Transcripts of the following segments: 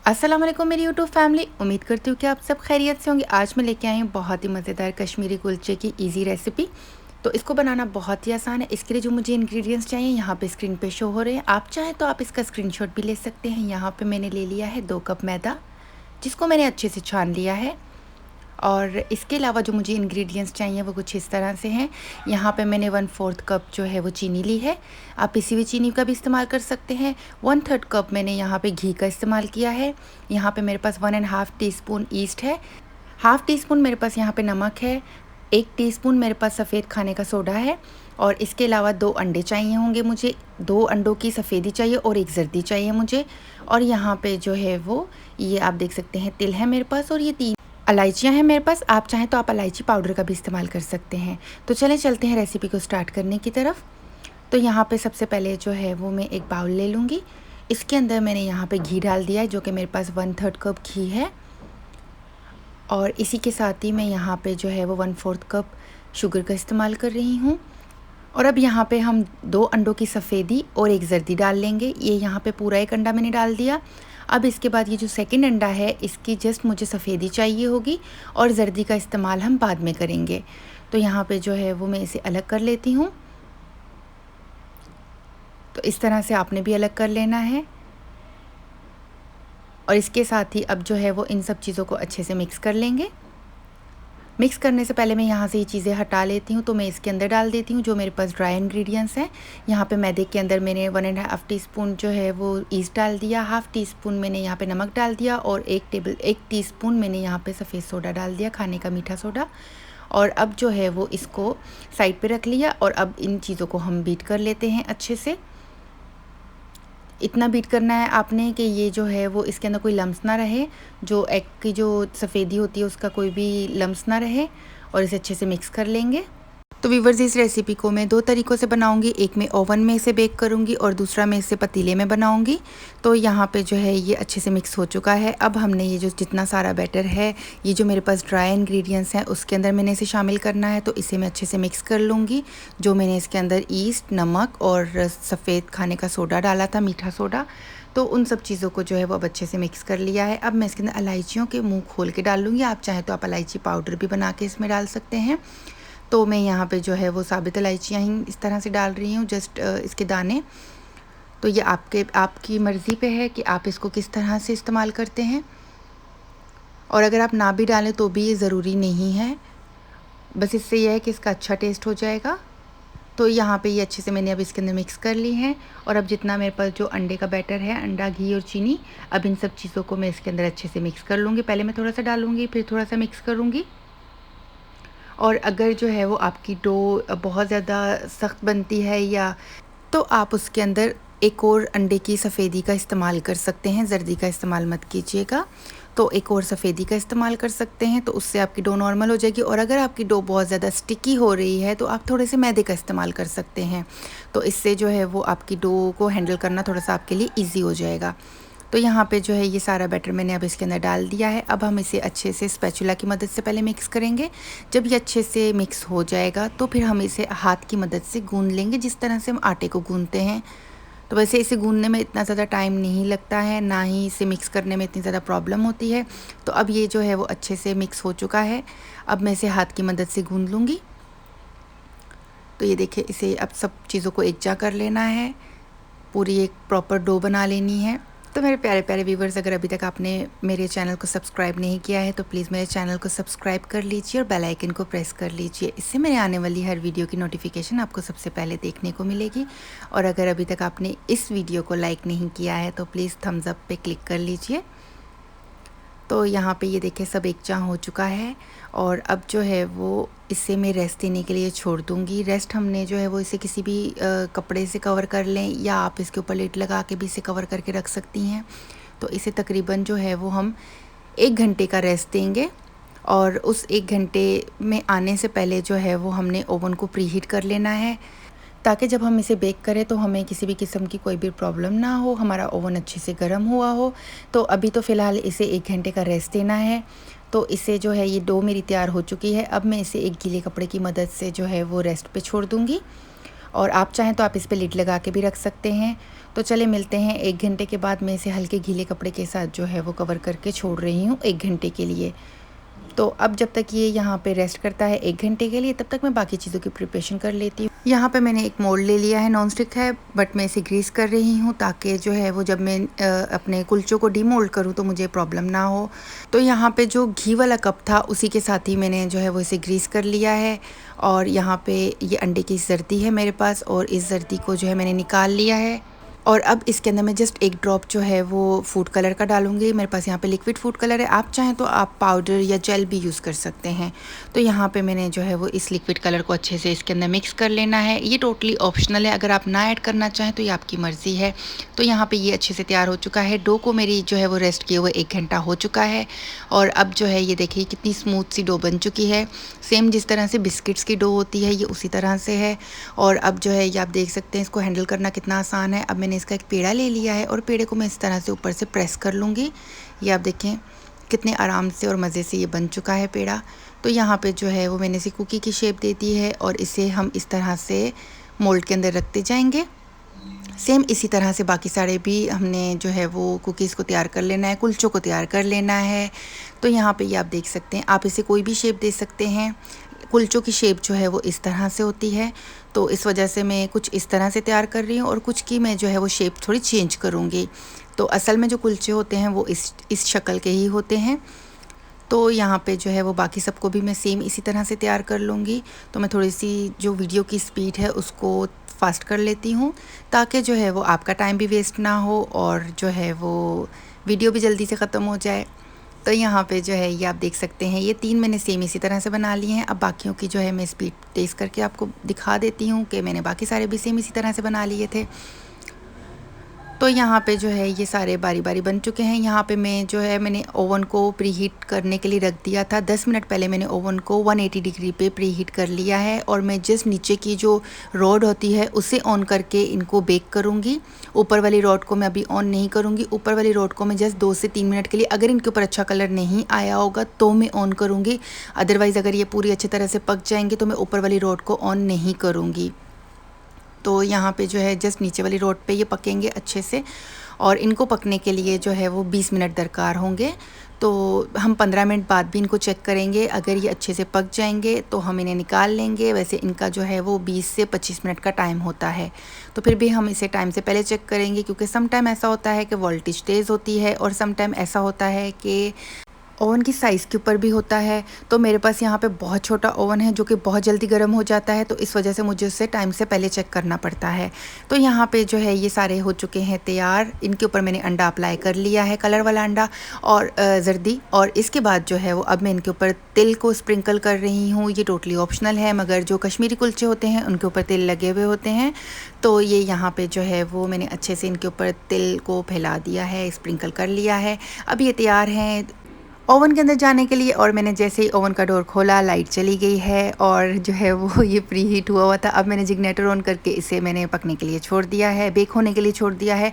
अस्सलाम वालेकुम मेरी यूट्यूब फैमिली। उम्मीद करती हूँ कि आप सब खैरियत से होंगे। आज मैं लेके आई हूँ बहुत ही मज़ेदार कश्मीरी कुलचे की इजी रेसिपी। तो इसको बनाना बहुत ही आसान है। इसके लिए जो मुझे इंग्रेडिएंट्स चाहिए यहाँ पे स्क्रीन पे शो हो रहे हैं। आप चाहें तो आप इसका स्क्रीनशॉट भी ले सकते हैं। यहाँ पे मैंने ले लिया है 2 कप मैदा, जिसको मैंने अच्छे से छान लिया है। और इसके अलावा जो मुझे इंग्रेडिएंट्स चाहिए वो कुछ इस तरह से हैं। यहाँ पे मैंने 1/4 कप जो है वो चीनी ली है। आप किसी भी चीनी का भी इस्तेमाल कर सकते हैं। 1/3 कप मैंने यहाँ पे घी का इस्तेमाल किया है। यहाँ पे मेरे पास 1.5 टीस्पून ईस्ट है। हाफ़ टी स्पून मेरे पास यहाँ पे नमक है। 1 टीस्पून मेरे पास सफ़ेद खाने का सोडा है। और इसके अलावा 2 अंडे चाहिए होंगे मुझे। 2 अंडों की सफ़ेदी चाहिए और 1 जर्दी चाहिए मुझे। और यहाँ पे जो है वो ये आप देख सकते हैं तिल है मेरे पास, और ये 3 इलायचियाँ हैं मेरे पास। आप चाहें तो आप इलायची पाउडर का भी इस्तेमाल कर सकते हैं। तो चलें चलते हैं रेसिपी को स्टार्ट करने की तरफ। तो यहाँ पे सबसे पहले जो है वो मैं एक बाउल ले लूँगी। इसके अंदर मैंने यहाँ पे घी डाल दिया है, जो कि मेरे पास 1/3 कप घी है। और इसी के साथ ही मैं यहाँ पे जो है वो 1/4 कप शुगर का इस्तेमाल कर रही हूँ। और अब यहाँ पे हम 2 अंडों की सफ़ेदी और 1 जर्दी डाल लेंगे। ये यहाँ पे पूरा 1 अंडा मैंने डाल दिया। अब इसके बाद ये जो सेकंड अंडा है इसकी जस्ट मुझे सफ़ेदी चाहिए होगी, और जर्दी का इस्तेमाल हम बाद में करेंगे। तो यहाँ पे जो है वो मैं इसे अलग कर लेती हूँ। तो इस तरह से आपने भी अलग कर लेना है। और इसके साथ ही अब जो है वो इन सब चीज़ों को अच्छे से मिक्स कर लेंगे। मिक्स करने से पहले मैं यहाँ से ये चीज़ें हटा लेती हूँ। तो मैं इसके अंदर डाल देती हूँ जो मेरे पास ड्राई इंग्रेडिएंट्स हैं। यहाँ पे मैदे के अंदर मैंने 1.5 टीस्पून जो है वो ईस्ट डाल दिया, हाफ़ टी स्पून मैंने यहाँ पे नमक डाल दिया, और 1 टीस्पून मैंने यहाँ पे सफ़ेद सोडा डाल दिया, खाने का मीठा सोडा। और अब जो है वो इसको साइड पर रख लिया। और अब इन चीज़ों को हम बीट कर लेते हैं अच्छे से। इतना बीट करना है आपने कि ये जो है वो इसके अंदर कोई लम्स ना रहे, जो एग की जो सफ़ेदी होती है उसका कोई भी लम्स ना रहे। और इसे अच्छे से मिक्स कर लेंगे। तो वीवर्स, इस रेसिपी को मैं 2 तरीक़ों से बनाऊंगी। एक मैं ओवन में इसे बेक करूंगी और दूसरा मैं इसे पतीले में बनाऊंगी। तो यहाँ पे जो है ये अच्छे से मिक्स हो चुका है। अब हमने ये जो जितना सारा बैटर है, ये जो मेरे पास ड्राई इंग्रेडिएंट्स हैं उसके अंदर मैंने इसे शामिल करना है। तो इसे मैं अच्छे से मिक्स कर लूँगी। जो मैंने इसके अंदर ईस्ट, नमक और सफ़ेद खाने का सोडा डाला था, मीठा सोडा, तो उन सब चीज़ों को जो है वो अब अच्छे से मिक्स कर लिया है। अब मैं इसके अंदर इलायचियों के मुँह खोल के डाल लूँगी। आप चाहें तो आप इलायची पाउडर भी बना के इसमें डाल सकते हैं। तो मैं यहाँ पे जो है वो साबित इलायचियाँ ही इस तरह से डाल रही हूँ, जस्ट इसके दाने। तो ये आपकी मर्ज़ी पे है कि आप इसको किस तरह से इस्तेमाल करते हैं। और अगर आप ना भी डालें तो भी ये ज़रूरी नहीं है, बस इससे यह है कि इसका अच्छा टेस्ट हो जाएगा। तो यहाँ पे ये अच्छे से मैंने अब इसके अंदर मिक्स कर ली हैं। और अब जितना मेरे पास जो अंडे का बैटर है, अंडा, घी और चीनी, अब इन सब चीज़ों को मैं इसके अंदर अच्छे से मिक्स कर लूँगी। पहले मैं थोड़ा सा डालूँगी, फिर थोड़ा सा मिक्स करूँगी। और अगर जो है वो आपकी डो बहुत ज़्यादा सख्त बनती है या तो आप उसके अंदर एक और अंडे की सफ़ेदी का इस्तेमाल कर सकते हैं, जर्दी का इस्तेमाल मत कीजिएगा। तो एक और सफ़ेदी का इस्तेमाल कर सकते हैं, तो उससे आपकी डो नॉर्मल हो जाएगी। और अगर आपकी डो बहुत ज़्यादा स्टिकी हो रही है तो आप थोड़े से मैदे का इस्तेमाल कर सकते हैं। तो इससे जो है वो आपकी डो को हैंडल करना थोड़ा सा आपके लिए ईजी हो जाएगा। तो यहाँ पे जो है ये सारा बैटर मैंने अब इसके अंदर डाल दिया है। अब हम इसे अच्छे से स्पैचुला की मदद से पहले मिक्स करेंगे। जब ये अच्छे से मिक्स हो जाएगा तो फिर हम इसे हाथ की मदद से गूंद लेंगे, जिस तरह से हम आटे को गूंदते हैं। तो वैसे इसे गूंदने में इतना ज़्यादा टाइम नहीं लगता है, ना ही इसे मिक्स करने में इतनी ज़्यादा प्रॉब्लम होती है। तो अब ये जो है वो अच्छे से मिक्स हो चुका है। अब मैं इसे हाथ की मदद से गूंद लूँगी। तो ये देखिए, इसे अब सब चीज़ों को एकजा कर लेना है, पूरी एक प्रॉपर डो बना लेनी है। तो मेरे प्यारे प्यारे व्यूवर्स, अगर अभी तक आपने मेरे चैनल को सब्सक्राइब नहीं किया है तो प्लीज़ मेरे चैनल को सब्सक्राइब कर लीजिए और बेल आइकन को प्रेस कर लीजिए। इससे मेरे आने वाली हर वीडियो की नोटिफिकेशन आपको सबसे पहले देखने को मिलेगी। और अगर अभी तक आपने इस वीडियो को लाइक नहीं किया है तो प्लीज़ थम्स अप पे क्लिक कर लीजिए। तो यहाँ पे ये देखिए सब एकजा हो चुका है। और अब जो है वो इसे मैं रेस्ट देने के लिए छोड़ दूँगी। रेस्ट हमने जो है वो इसे किसी भी कपड़े से कवर कर लें, या आप इसके ऊपर लिड लगा के भी इसे कवर करके रख सकती हैं। तो इसे तकरीबन जो है वो हम 1 घंटे का रेस्ट देंगे। और उस 1 घंटे में आने से पहले जो है वो हमने ओवन को प्री हीट कर लेना है, ताकि जब हम इसे बेक करें तो हमें किसी भी किस्म की कोई भी प्रॉब्लम ना हो, हमारा ओवन अच्छे से गर्म हुआ हो। तो अभी तो फ़िलहाल इसे 1 घंटे का रेस्ट देना है। तो इसे जो है ये डो मेरी तैयार हो चुकी है। अब मैं इसे एक गीले कपड़े की मदद से जो है वो रेस्ट पे छोड़ दूँगी। और आप चाहें तो आप इस पे लिड लगा के भी रख सकते हैं। तो चले मिलते हैं 1 घंटे के बाद। मैं इसे हल्के गीले कपड़े के साथ जो है वो कवर करके छोड़ रही हूँ 1 घंटे के लिए। तो अब जब तक ये यहाँ पे रेस्ट करता है 1 घंटे के लिए, तब तक मैं बाकी चीज़ों की प्रिपरेशन कर लेती हूँ। यहाँ पे मैंने एक मोल्ड ले लिया है, नॉन स्टिक है, बट मैं इसे ग्रीस कर रही हूँ ताकि जो है वो जब मैं अपने कुलचों को डीमोल्ड करूँ तो मुझे प्रॉब्लम ना हो। तो यहाँ पे जो घी वाला कप था उसी के साथ ही मैंने जो है वो इसे ग्रीस कर लिया है। और यहाँ पे ये अंडे की जर्दी है मेरे पास, और इस जर्दी को जो है मैंने निकाल लिया है। और अब इसके अंदर मैं जस्ट 1 ड्रॉप जो है वो फूड कलर का डालूंगी। मेरे पास यहाँ पे लिक्विड फूड कलर है, आप चाहें तो आप पाउडर या जेल भी यूज़ कर सकते हैं। तो यहाँ पे मैंने जो है वो इस लिक्विड कलर को अच्छे से इसके अंदर मिक्स कर लेना है। ये टोटली ऑप्शनल है, अगर आप ना ऐड करना चाहें तो ये आपकी मर्ज़ी है। तो यहाँ पर ये अच्छे से तैयार हो चुका है। डो को मेरी जो है वो रेस्ट किए हुए 1 घंटा हो चुका है। और अब जो है ये देखिए कितनी स्मूथ सी डो बन चुकी है। सेम जिस तरह से बिस्किट्स की डो होती है ये उसी तरह से है। और अब जो है ये आप देख सकते हैं इसको हैंडल करना कितना आसान है। अब मैंने इसका एक पेड़ा ले लिया है और पेड़े को मैं इस तरह से ऊपर से प्रेस कर लूँगी। ये आप देखें कितने आराम से और मज़े से ये बन चुका है पेड़ा। तो यहाँ पे जो है वो मैंने इसे कुकी की शेप दे दी है और इसे हम इस तरह से मोल्ड के अंदर रखते जाएंगे। सेम इसी तरह से बाकी सारे भी हमने जो है वो कुकीज़ को तैयार कर लेना है, कुलचों को तैयार कर लेना है। तो यहाँ पे ये आप देख सकते हैं, आप इसे कोई भी शेप दे सकते हैं। कुलचों की शेप जो है वो इस तरह से होती है, तो इस वजह से मैं कुछ इस तरह से तैयार कर रही हूँ और कुछ की मैं जो है वो शेप थोड़ी चेंज करूँगी। तो असल में जो कुलचे होते हैं वो इस शक्ल के ही होते हैं। तो यहाँ पे जो है वो बाकी सबको भी मैं सेम इसी तरह से तैयार कर लूँगी। तो मैं थोड़ी सी जो वीडियो की स्पीड है उसको फास्ट कर लेती हूँ ताकि जो है वो आपका टाइम भी वेस्ट ना हो और जो है वो वीडियो भी जल्दी से ख़त्म हो जाए। तो यहाँ पे जो है ये आप देख सकते हैं, ये 3 मैंने सेम इसी तरह से बना लिए हैं। अब बाकियों की जो है मैं स्पीड तेज़ करके आपको दिखा देती हूँ कि मैंने बाकी सारे भी सेम इसी तरह से बना लिए थे। तो यहाँ पे जो है ये सारे बारी बारी बन चुके हैं। यहाँ पे मैं जो है मैंने ओवन को प्री हीट करने के लिए रख दिया था। 10 मिनट पहले मैंने ओवन को 180 डिग्री पे प्री हीट कर लिया है और मैं जस्ट नीचे की जो रॉड होती है उसे ऑन करके इनको बेक करूँगी। ऊपर वाली रॉड को मैं अभी ऑन नहीं करूँगी। ऊपर वाली रॉड को मैं जस्ट 2 से 3 मिनट के लिए, अगर इनके ऊपर अच्छा कलर नहीं आया होगा तो मैं ऑन करूँगी। अदरवाइज़ अगर ये पूरी अच्छी तरह से पक जाएंगे तो मैं ऊपर वाली रॉड को ऑन नहीं करूँगी। तो यहाँ पे जो है जस्ट नीचे वाली रोड पे ये पकेंगे अच्छे से, और इनको पकने के लिए जो है वो 20 मिनट दरकार होंगे। तो हम 15 मिनट बाद भी इनको चेक करेंगे। अगर ये अच्छे से पक जाएंगे तो हम इन्हें निकाल लेंगे। वैसे इनका जो है वो 20 से 25 मिनट का टाइम होता है, तो फिर भी हम इसे टाइम से पहले चेक करेंगे क्योंकि सम टाइम ऐसा होता है कि वोल्टेज तेज़ होती है और सम टाइम ऐसा होता है कि ओवन की साइज़ के ऊपर भी होता है। तो मेरे पास यहाँ पे बहुत छोटा ओवन है जो कि बहुत जल्दी गर्म हो जाता है, तो इस वजह से मुझे उससे टाइम से पहले चेक करना पड़ता है। तो यहाँ पे जो है ये सारे हो चुके हैं तैयार। इनके ऊपर मैंने अंडा अप्लाई कर लिया है, कलर वाला अंडा और जर्दी, और इसके बाद जो है वो अब मैं इनके ऊपर तिल को स्प्रिंकल कर रही हूँ। ये टोटली ऑप्शनल है, मगर जो कश्मीरी कुलचे होते हैं उनके ऊपर तिल लगे हुए होते हैं। तो ये यहाँ पे जो है वो मैंने अच्छे से इनके ऊपर तिल को फैला दिया है, स्प्रिंकल कर लिया है। अब ये तैयार हैं ओवन के अंदर जाने के लिए। और मैंने जैसे ही ओवन का डोर खोला लाइट चली गई है और जो है वो ये प्री हीट हुआ था। अब मैंने जिग्नेटर ऑन करके इसे मैंने पकने के लिए छोड़ दिया है, बेक होने के लिए छोड़ दिया है।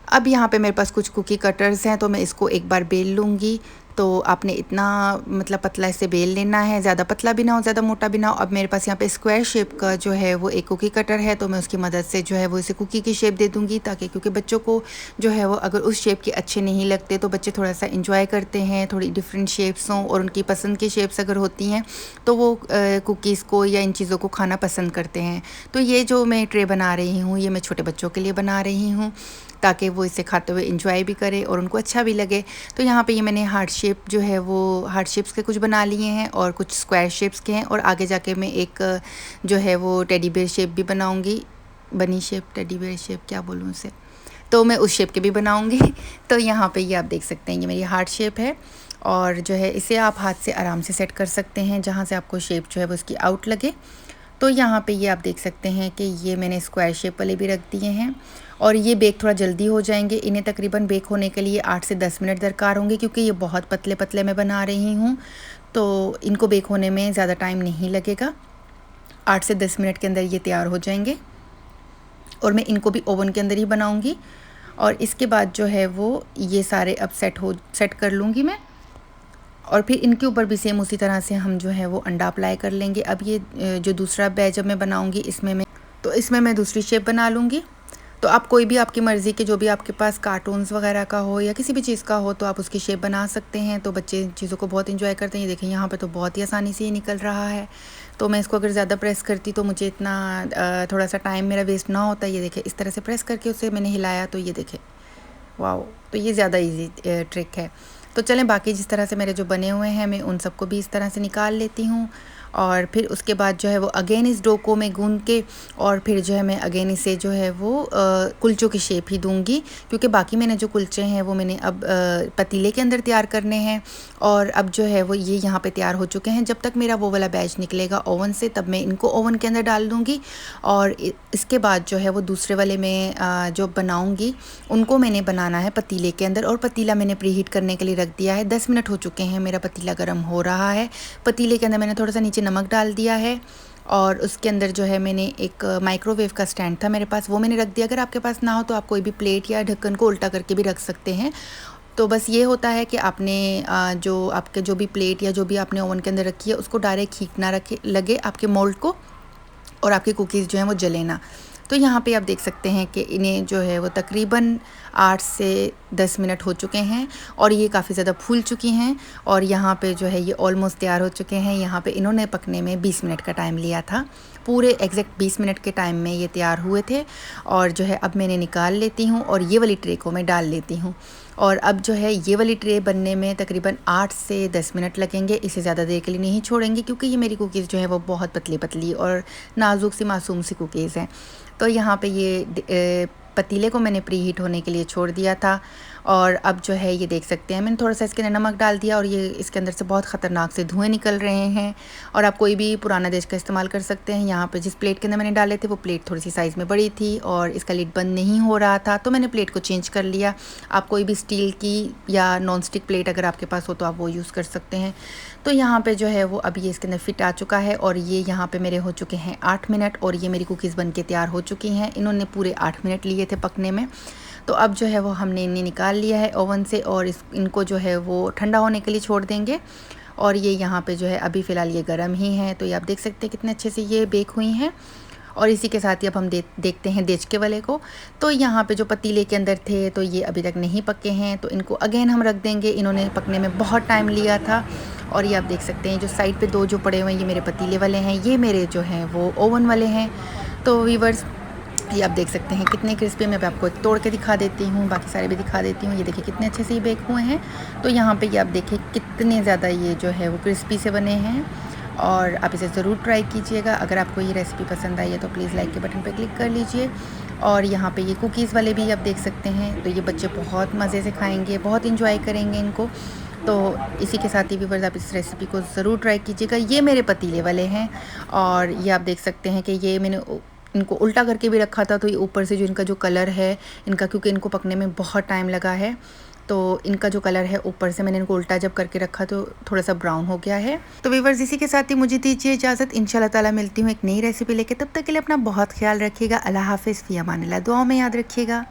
अब यहाँ पे मेरे पास कुछ कुकी कटर्स हैं, तो मैं इसको एक बार बेल लूँगी। तो आपने इतना मतलब पतला इसे बेल लेना है, ज़्यादा पतला भी ना हो ज़्यादा मोटा भी ना हो। अब मेरे पास यहाँ पे स्क्वायर शेप का जो है वो एक कुकी कटर है, तो मैं उसकी मदद से जो है वो इसे कुकी की शेप दे दूँगी, ताकि क्योंकि बच्चों को जो है वो अगर उस शेप के अच्छे नहीं लगते तो बच्चे थोड़ा सा इंजॉय करते हैं, थोड़ी डिफरेंट शेप्स हों और उनकी पसंद की शेप्स अगर होती हैं तो वो कुकीज़ को या इन चीज़ों को खाना पसंद करते हैं। तो ये जो मैं ट्रे बना रही हूँ ये मैं छोटे बच्चों के लिए बना रही हूँ ताकि वो इसे खाते हुए इंजॉय भी करें और उनको अच्छा भी लगे। तो यहाँ पे ये मैंने हार्ट शेप जो है वो हार्ट शेप्स के कुछ बना लिए हैं और कुछ स्क्वायर शेप्स के हैं, और आगे जाके मैं एक जो है वो टेडी बेयर शेप भी बनाऊँगी। बनी शेप, टेडी बेयर शेप क्या बोलूँ उसे, तो मैं उस शेप के भी बनाऊँगी। तो यहाँ पे ये आप देख सकते हैं ये मेरी हार्ट शेप है, और जो है इसे आप हाथ से आराम से सेट कर सकते हैं जहाँ से आपको शेप जो है वो उसकी आउट लगे। तो यहाँ पे ये आप देख सकते हैं कि ये मैंने स्क्वायर शेप वाले भी रख दिए हैं, और ये बेक थोड़ा जल्दी हो जाएंगे। इन्हें तकरीबन बेक होने के लिए 8 से 10 मिनट दरकार होंगे, क्योंकि ये बहुत पतले पतले मैं बना रही हूँ, तो इनको बेक होने में ज़्यादा टाइम नहीं लगेगा। 8 से 10 मिनट के अंदर ये तैयार हो जाएंगे, और मैं इनको भी ओवन के अंदर ही बनाऊँगी। और इसके बाद जो है वो ये सारे अब सेट कर लूँगी मैं, और फिर इनके ऊपर भी सेम उसी तरह से हम जो है वो अंडा अप्लाई कर लेंगे। अब ये जो दूसरा बैच अब मैं बनाऊँगी इसमें मैं तो इसमें मैं दूसरी शेप बना लूँगी। तो आप कोई भी आपकी मर्ज़ी के जो भी आपके पास कार्टून्स वगैरह का हो या किसी भी चीज़ का हो तो आप उसकी शेप बना सकते हैं। तो बच्चे इन चीज़ों को बहुत एंजॉय करते हैं। ये देखें यहाँ पे तो बहुत ही आसानी से ये निकल रहा है। तो मैं इसको अगर ज़्यादा प्रेस करती तो मुझे इतना थोड़ा सा टाइम मेरा वेस्ट ना होता। ये देखें इस तरह से प्रेस करके उसे मैंने हिलाया तो ये देखें, वाओ! तो ये ज़्यादा ईज़ी ट्रिक है। तो चलें बाकी जिस तरह से मेरे जो बने हुए हैं मैं उन सबको भी इस तरह से निकाल लेती हूँ। और फिर उसके बाद जो है वो अगेन इस डो को मैं गूँध के और फिर जो है मैं अगेन इसे जो है वो कुलचों की शेप ही दूँगी, क्योंकि बाकी मैंने जो कुलचे हैं वो मैंने अब पतीले के अंदर तैयार करने हैं। और अब जो है वो ये यहाँ पे तैयार हो चुके हैं। जब तक मेरा वो वाला बैच निकलेगा ओवन से तब मैं इनको ओवन के अंदर डाल दूँगी। और इसके बाद जो है वो दूसरे वाले में जो बनाऊँगी उनको मैंने बनाना है पतीले के अंदर। और पतीला मैंने प्रीहीट करने के लिए रख दिया है। 10 मिनट हो चुके हैं, मेरा पतीला गर्म हो रहा है। पतीले के अंदर मैंने थोड़ा सा नीचे नमक डाल दिया है और उसके अंदर जो है मैंने एक माइक्रोवेव का स्टैंड था मेरे पास, वो मैंने रख दिया। अगर आपके पास ना हो तो आप कोई भी प्लेट या ढक्कन को उल्टा करके भी रख सकते हैं। तो बस ये होता है कि आपने जो आपके जो भी प्लेट या जो भी आपने ओवन के अंदर रखी है उसको डायरेक्ट हीट ना रखे लगे आपके मोल्ड को, और आपकी कुकीज़ जो हैं वो जले ना। तो यहाँ पे आप देख सकते हैं कि इन्हें जो है वो तकरीबन 8 से 10 मिनट हो चुके हैं और ये काफ़ी ज़्यादा फूल चुकी हैं। और यहाँ पे जो है ये ऑलमोस्ट तैयार हो चुके हैं। यहाँ पे इन्होंने पकने में 20 मिनट का टाइम लिया था, पूरे एग्जैक्ट 20 मिनट के टाइम में ये तैयार हुए थे। और जो है अब मैंने निकाल लेती हूँ और ये वाली ट्रे को मैं डाल लेती हूँ। और अब जो है ये वाली ट्रे बनने में तकरीबन 8 से 10 मिनट लगेंगे। इसे ज़्यादा देर के लिए नहीं छोड़ेंगे क्योंकि ये मेरी कुकीज़ जो है वो बहुत पतली पतली और नाजुक सी मासूम सी कुकीज़ हैं। तो यहाँ पे ये पतीले को मैंने प्री हीट होने के लिए छोड़ दिया था। और अब जो है ये देख सकते हैं मैंने थोड़ा सा इसके अंदर नमक डाल दिया और ये इसके अंदर से बहुत ख़तरनाक से धुएं निकल रहे हैं। और आप कोई भी पुराना देश का इस्तेमाल कर सकते हैं। यहाँ पे जिस प्लेट के अंदर मैंने डाले थे वो प्लेट थोड़ी सी साइज़ में बड़ी थी और इसका लिड बंद नहीं हो रहा था, तो मैंने प्लेट को चेंज कर लिया। आप कोई भी स्टील की या नॉन स्टिक प्लेट अगर आपके पास हो तो आप वो यूज़ कर सकते हैं। तो यहाँ पे जो है वो अब ये इसके अंदर फिट आ चुका है और ये यहाँ पे मेरे हो चुके हैं 8 मिनट और ये मेरी कुकीज़ बन के तैयार हो चुकी हैं। इन्होंने पूरे 8 मिनट लिए थे पकने में। तो अब जो है वो हमने इन्हें निकाल लिया है ओवन से और इनको जो है वो ठंडा होने के लिए छोड़ देंगे। और ये यहाँ पे जो है अभी फ़िलहाल ये गर्म ही हैं, तो ये आप देख सकते हैं कितने अच्छे से ये बेक हुई हैं। और इसी के साथ ही अब हम देखते हैं देचके वाले को। तो यहाँ पे जो पतीले के अंदर थे तो ये अभी तक नहीं पके हैं, तो इनको अगेन हम रख देंगे। इन्होंने पकने में बहुत टाइम लिया था। और ये आप देख सकते हैं जो साइड पे दो जो पड़े हुए हैं ये मेरे पतीले वाले हैं, ये मेरे जो हैं वो ओवन वाले हैं। तो वीवर्स ये आप देख सकते हैं कितने क्रिस्पी। मैं आपको एक तोड़ के दिखा देती हूँ, बाकी सारे भी दिखा देती हूँ। ये देखिए कितने अच्छे से ये बेक हुए हैं। तो यहाँ पे ये आप देखिए कितने ज़्यादा ये जो है वो क्रिस्पी से बने हैं। और आप इसे ज़रूर ट्राई कीजिएगा। अगर आपको ये रेसिपी पसंद आई है तो प्लीज़ लाइक के बटन पर क्लिक कर लीजिए। और यहाँ पे ये कुकीज़ वाले भी आप देख सकते हैं, तो ये बच्चे बहुत मज़े से खाएंगे, बहुत इंजॉय करेंगे इनको। तो इसी के साथ ही व्यूअर्स आप इस रेसिपी को ज़रूर ट्राई कीजिएगा। ये मेरे पतीले वाले हैं और ये आप देख सकते हैं कि ये मैंने इनको उल्टा करके भी रखा था। तो ये ऊपर से जो इनका जो कलर है इनका, क्योंकि इनको पकने में बहुत टाइम लगा है, तो इनका जो कलर है ऊपर से मैंने इनको उल्टा जब करके रखा तो थोड़ा सा ब्राउन हो गया है। तो व्यूअर्स इसी के साथ ही मुझे दीजिए इजाज़त। इंशाल्लाह ताला मिलती हूँ एक नई रेसिपी लेके। तब तक के लिए अपना बहुत ख्याल रखिएगा। अल्लाह हाफ़िज़, फ़ी अमानिल्लाह। दुआओं में याद रखिएगा।